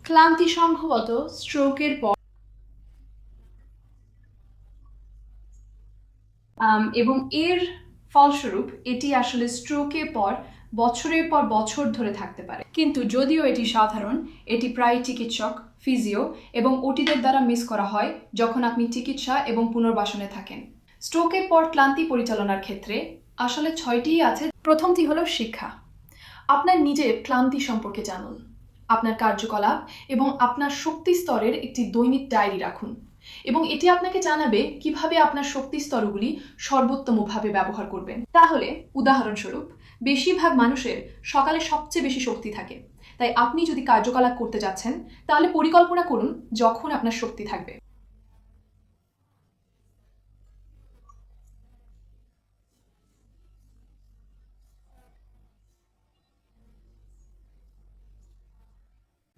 ক্লান্তি সম্ভবত স্ট্রোকের পর এবং এর ফলস্বরূপ এটি আসলে স্ট্রোকের পর বছরের পর বছর ধরে থাকতে পারে। কিন্তু যদিও এটি সাধারণ, এটি প্রায় চিকিৎসক, ফিজিও এবং ওটিদের দ্বারা মিস করা হয় যখন আপনি চিকিৎসা এবং পুনর্বাসনে থাকেন। স্ট্রোকের পর ক্লান্তি পরিচালনার ক্ষেত্রে আসলে 6টিই আছে। প্রথমটি হলো শিক্ষা। আপনার নিজের ক্লান্তি সম্পর্কে জানুন। আপনার কার্যকলাপ এবং আপনার শক্তি স্তরের একটি দৈনিক ডায়েরি রাখুন এবং এটি আপনাকে জানাবে কিভাবে আপনার শক্তি স্তরগুলি সর্বোত্তমভাবে ব্যবহার করবেন। তাহলে উদাহরণস্বরূপ, বেশিরভাগ মানুষের সকালে সবচেয়ে বেশি শক্তি থাকে, তাই আপনি যদি কার্যকলাপ করতে যাচ্ছেন তাহলে পরিকল্পনা করুন যখন আপনার শক্তি থাকবে।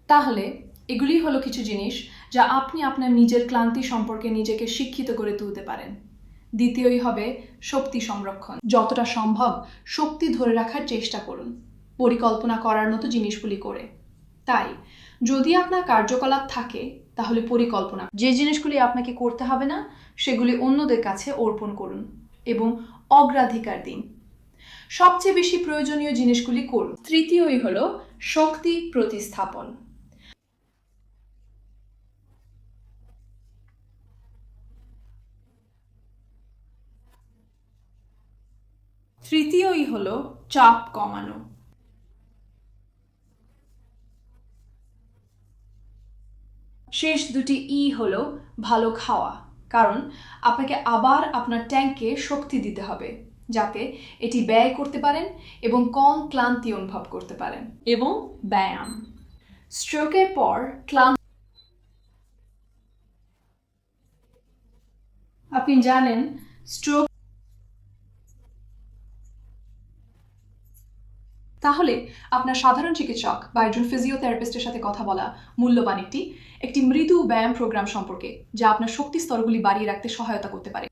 তাহলে এগুলি হলো কিছু জিনিস যা আপনি আপনার নিজের ক্লান্তি সম্পর্কে নিজেকে শিক্ষিত করে তুলতে পারেন। দ্বিতীয়ই হবে শক্তি সংরক্ষণ। যতটা সম্ভব শক্তি ধরে রাখার চেষ্টা করুন পরিকল্পনা করার মতো জিনিসগুলি করে। তাই যদি আপনার কার্যকলাপ থাকে তাহলে পরিকল্পনা, যে জিনিসগুলি আপনাকে করতে হবে না সেগুলি অন্যদের কাছে অর্পণ করুন এবং অগ্রাধিকার দিন। সবচেয়ে বেশি প্রয়োজনীয় জিনিসগুলি করুন। তৃতীয়ই হলো শক্তি প্রতিস্থাপন। তৃতীয়ই হলো চাপ কমানো। শেষ দুটি হলো ভালো খাওয়া, কারণ আপনাকে আবার আপনার ট্যাঙ্কে শক্তি দিতে হবে যাতে এটি ব্যয় করতে পারেন এবং কম ক্লান্তি অনুভব করতে পারেন। এবং ব্যায়াম। স্ট্রোকের পর আপনি জানেন স্ট্রোক, তাহলে আপনার সাধারণ চিকিৎসক বা একজন ফিজিওথেরাপিস্টের সাথে কথা বলা মূল্যবান একটি মৃদু ব্যায়াম প্রোগ্রাম সম্পর্কে, যা আপনার শক্তি স্তরগুলি বাড়িয়ে রাখতে সহায়তা করতে পারে।